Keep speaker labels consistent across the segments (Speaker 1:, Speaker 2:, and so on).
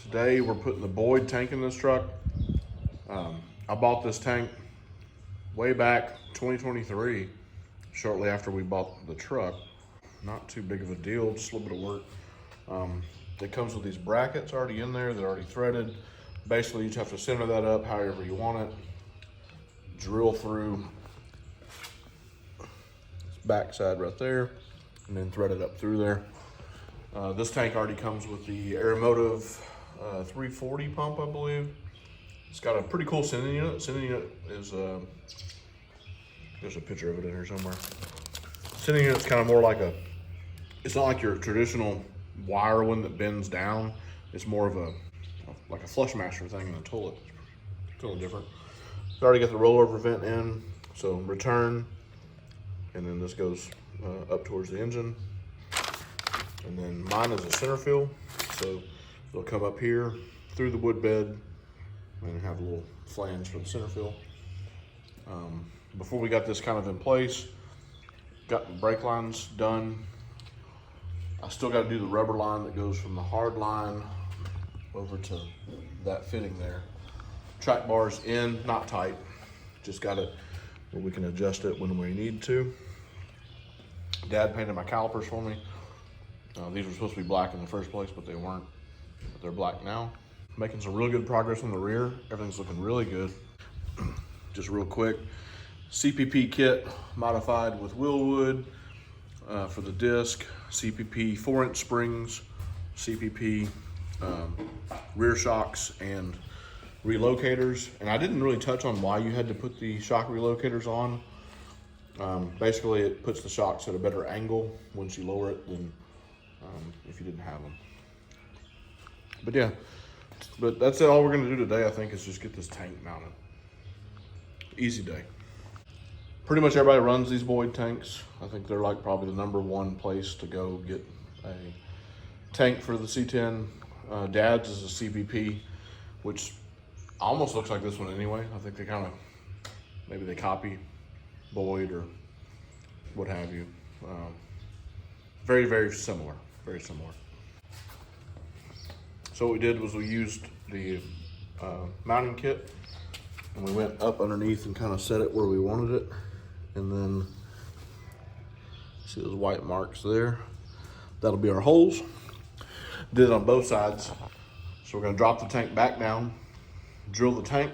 Speaker 1: Today we're putting the Boyd tank in this truck. I bought this tank way back 2023, shortly after we bought the truck. Not too big of a deal, just a little bit of work. It comes with these brackets already in there, they're already threaded. Basically, you just have to center that up however you want it. Drill through this back side right there, and then thread it up through there. This tank already comes with the automotive 340 pump, I believe. It's got a pretty cool sending unit. Sending unit is, there's a picture of it in here somewhere. Sending unit's kind of more like it's not like your traditional wire one that bends down. It's more of like a flush master thing in the toilet. It's totally different. It's already got the rollover vent in, so return, and then this goes up towards the engine. And then mine is a center fill, so it'll come up here through the wood bed and have a little flange for the center fill. Before we got this kind of in place, got the brake lines done. I still got to do the rubber line that goes from the hard line over to that fitting there. Track bars in, not tight, just got it where we can adjust it when we need to. Dad painted my calipers for me. These were supposed to be black in the first place, but they weren't. But they're black now. Making some real good progress on the rear. Everything's looking really good. Just real quick, CPP kit modified with wilwood for the disc, CPP 4-inch springs, CPP rear shocks and relocators. And I didn't really touch on why you had to put the shock relocators on. Basically, it puts the shocks at a better angle once you lower it than if you didn't have them. But yeah, but that's it. All we're gonna do today, I think, is just get this tank mounted. Easy day. Pretty much everybody runs these Boyd tanks. I think they're like probably the #1 place to go get a tank for the C10. Dad's is a CPP, which almost looks like this one anyway. I think they kind of, maybe they copy Boyd or what have you. Very, very similar, very similar. So what we did was we used the mounting kit, and we went up underneath and kind of set it where we wanted it. And then, see those white marks there? That'll be our holes. Did it on both sides. So we're gonna drop the tank back down, drill the tank,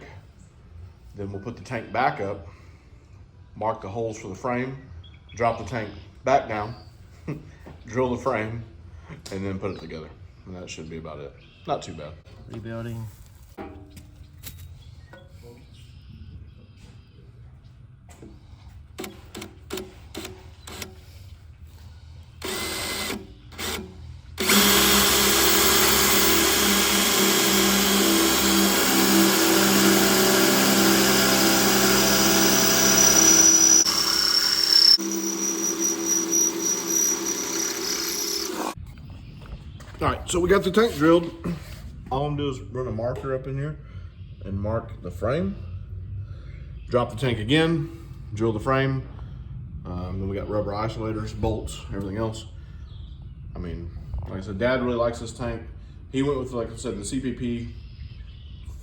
Speaker 1: then we'll put the tank back up, mark the holes for the frame, drop the tank back down, drill the frame, and then put it together. And that should be about it. Not too bad.
Speaker 2: Rebuilding.
Speaker 1: All right, so we got the tank drilled. All I'm gonna do is run a marker up in here and mark the frame. Drop the tank again, drill the frame. Then we got rubber isolators, bolts, everything else. I mean, like I said, Dad really likes this tank. He went with, like I said, the CPP.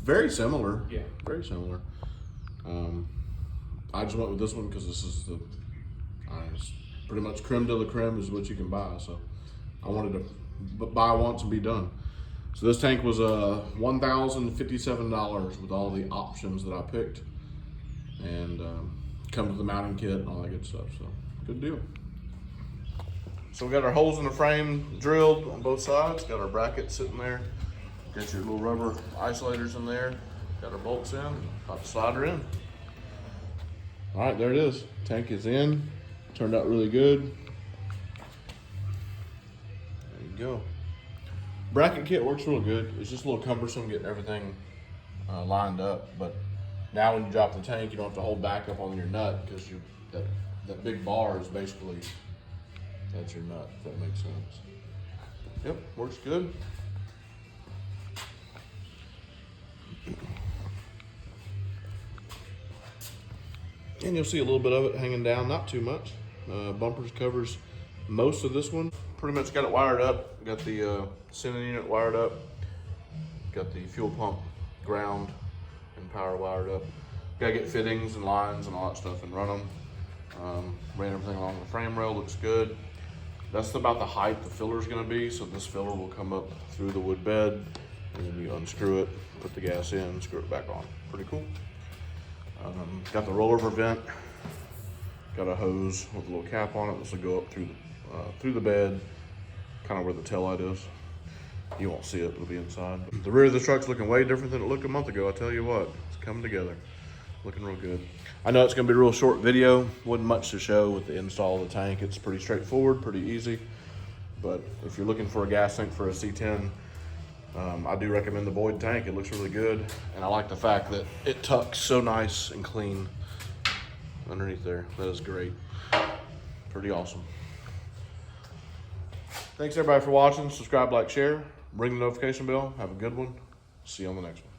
Speaker 1: Very similar. Yeah. Very similar. I just went with this one because this is it's pretty much creme de la creme is what you can buy. So I wanted to buy once and be done. So this tank was $1,057 with all the options that I picked, and comes with the mounting kit and all that good stuff. So good deal. So we got our holes in the frame drilled on both sides. Got our brackets sitting there. Got your little rubber isolators in there. Got our bolts in. About to slide her in. All right, there it is. Tank is in. Turned out really good. Go. Bracket kit works real good. It's just a little cumbersome getting everything lined up, but now when you drop the tank, you don't have to hold back up on your nut because that big bar is basically, that's your nut, if that makes sense. Yep, works good. And you'll see a little bit of it hanging down, not too much. Bumpers covers most of this one. Pretty much got it wired up. Got the sending unit wired up. Got the fuel pump ground and power wired up. Gotta get fittings and lines and all that stuff and run them. Ran everything along the frame rail, looks good. That's about the height the filler is gonna be, so this filler will come up through the wood bed, and then you unscrew it, put the gas in, screw it back on. Pretty cool. Got the rollover vent. Got a hose with a little cap on it. This will go up through the bed, kind of where the taillight is. You won't see it, it'll be inside. The rear of the truck's looking way different than it looked a month ago. I tell you what, it's coming together. Looking real good. I know it's gonna be a real short video. Wasn't much to show with the install of the tank. It's pretty straightforward, pretty easy. But if you're looking for a gas tank for a C10, I do recommend the Boyd tank. It looks really good. And I like the fact that it tucks so nice and clean underneath there. That is great. Pretty awesome. Thanks everybody for watching. Subscribe, like, share. Ring the notification bell. Have a good one. See you on the next one.